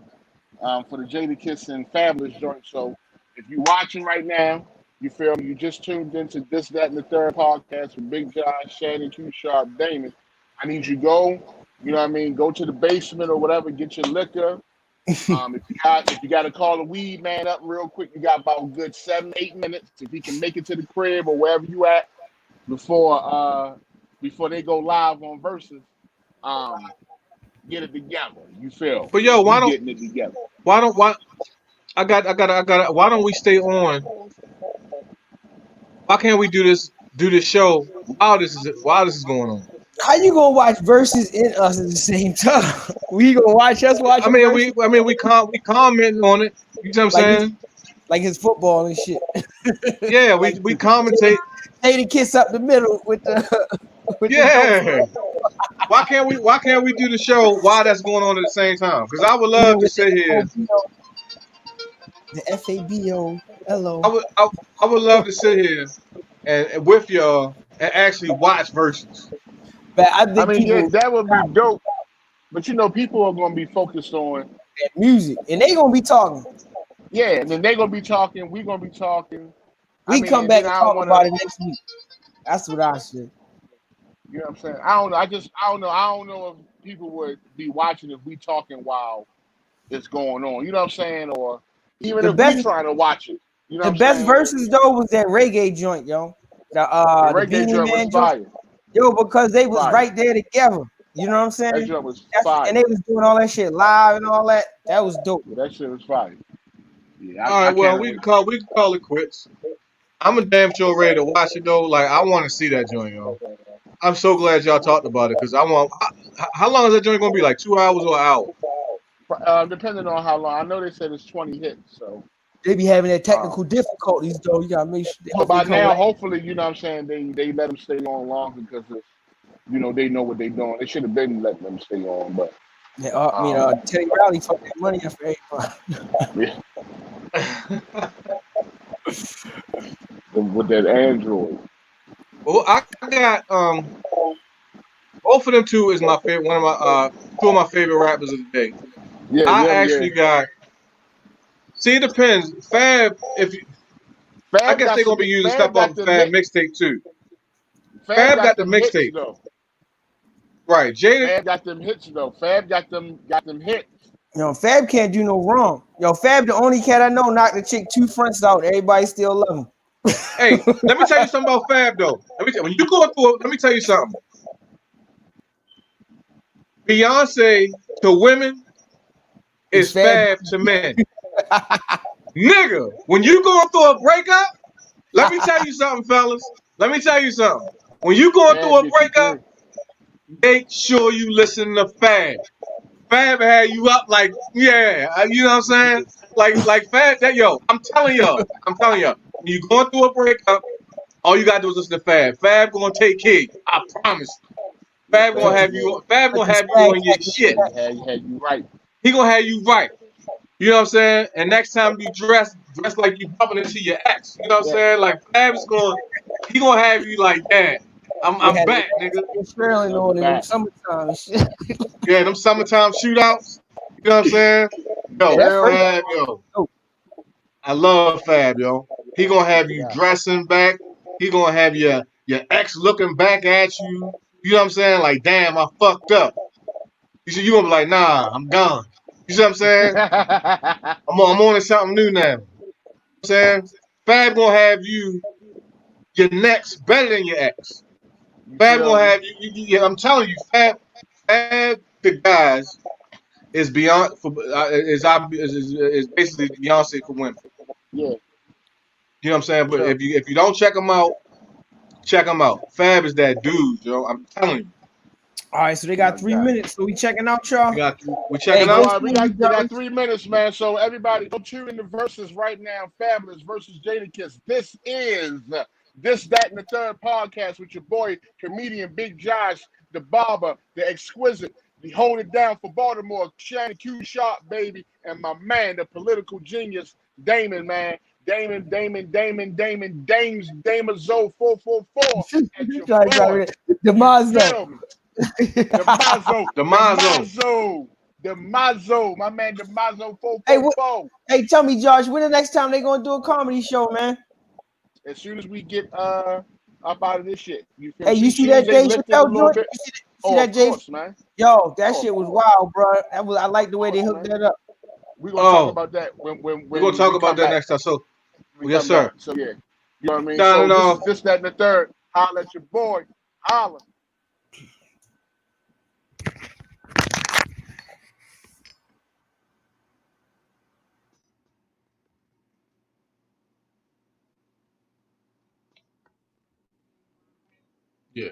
for the Jada Kiss and Fabulous joint. So if you're watching right now, you feel me? You just tuned into this, that, and the third podcast with Big Josh, Shan Q Sharp, Damon. I need you go. You know what I mean? Go to the basement or whatever, get your liquor. If you got to call the weed man up real quick, you got about a good 7-8 minutes. If he can make it to the crib or wherever you at before they go live on Versus, um, get it together. You feel? But yo, We getting it together. why why don't we stay on? Why can't we do this show while this is going on? How you gonna watch verses in us at the same time? We gonna watch us watching verses We comment on it. You know what I'm like it's saying? like his football and shit. Yeah, Like we commentate. Take the kiss up the middle with the with the dope. Yeah. Why can't we do the show while that's going on at the same time? Because I would love to With sit here. the FABO. I Hello. would I, I would love to sit here and with y'all and actually watch verses. But I I think mean, yeah, people that would be dope. But people are going to be focused on, at music and they gonna be talking. yeah, and then they're going to be talking. We're going to be talking. I We mean, come and back then and I don't talk want about to, it next week. That's what I said. you know what I'm saying? I don't know. I don't know. I don't know if people would be watching if we talking while it's going on. You know what I'm saying? Or even The if we best trying to watch it. You know the what I'm best saying? verses though was that reggae joint, yo. The The reggae Beanie joint was Man joint. fire. Yo, because they was Fire. right there together. You know what I'm That saying? joint was And fire. they was doing all that shit live and all that. That was dope. Yeah, that shit was fire. Yeah, All I right, well can't we wait. can call it quits. I'm a damn sure ready to watch it though. Like I want to see that joint, yo. I'm so glad y'all talked about it because how long is that joint gonna be? Like 2 hours or an hour? Depending on how long. I know they said it's 20 hits, so They be having their um, technical difficulties though. You gotta make sure they but hopefully by come now, back. hopefully, you know what I'm saying, they let them stay on longer because they know what they're doing. They should have been letting them stay on, but Yeah, um, Teddy Riley fuck that money up for everybody. yeah, with that Android. Well, I got both of them two is my favorite. One of my two of my favorite rappers of the day. Yeah, I them, yeah. actually got. See, it depends. Fab, I guess they're gonna be using Fab stuff off got of them Fab hit. mixtape too. Fab Fab got got the them hits mixtape, though. right? Jada, Fab got them hits though. Fab got them hits. Fab can't do no wrong. Fab the only cat I know knocked the chick 2 fronts out. Everybody still love him. Hey, let me tell you something about Fab though. When you go through it, let me tell you something. Beyonce to women is Fab to men. Nigga, when you going through a breakup, let me tell you something, fellas. Let me tell you something. When you going through Fab a gets you breakup, through. make sure you listen to Fab. Fab had you up like, yeah, you know what I'm saying? Like Fab, I'm telling y'all. When you going through a breakup, all you gotta do is listen to Fab. Fab gonna take care of you. I promise. Yeah, Fab gonna Fab, have yeah. you. Fab Like gonna the have you swag on your cat. shit. Had you right. He gonna have you right. You know what I'm saying? And next time you dress like you bumping into your ex. You know what I'm Yeah. saying? Like Fab's he gonna have you like that. I'm Yeah, back, nigga. Shirley I'm on in them back. summertime and shit. Yeah, them summertime shootouts. You know what I'm saying? Yeah, Yo, that first Fab, I love Fab, yo. He gonna have you Yeah. dressing back. He gonna have your ex looking back at you. You know what I'm saying? Like, damn, I fucked up. You gonna be like, nah, I'm gone. You see what I'm saying? I'm on to something new now. You know what I'm saying? Fab gonna have your next better than your ex. You Fab feel gonna me? have you. I'm telling you, Fab, the guys is beyond for is basically Beyonce for women. Yeah. You know what I'm saying? But Sure. if you don't check them out, check them out. Fab is that dude, yo. I'm telling you. All right, so they No got 3 doubt. minutes. So we checking out, y'all. We Hey, checking good All out. right, we seeing got you, we got Josh. 3 minutes, man. So everybody, go tune in the verses right now. Fabulous versus Jadakiss. This is this, that, and the third podcast with your boy, comedian Big Josh, the barber, the exquisite, the hold it down for Baltimore, Shan Q Sharp, baby, and my man, the political genius, Damon, man. Dames, Damazo 444 at your boy. You Demazo. feel me? Damazo, The Mazo. Damazo, my man Damazo Hey, 444. hey, tell me, Josh, when the next time they gonna do a comedy show, man? As soon as we get up out of this shit, you feel Hey, me? you see Soon as that they Dave lift it a Chappelle little joint? bit. You see Oh, that of Dave? course, man. Yo, that Oh, of shit was course, wild, bro. I like the of way they course, hooked man. that up. We're gonna talk Oh, about that we're gonna when talk we about come that back. next time. So, We yes, come back. sir. So yeah, you know what I mean. Signing So this is off. this, that, and the third. Holla at your boy. Holla. Yeah.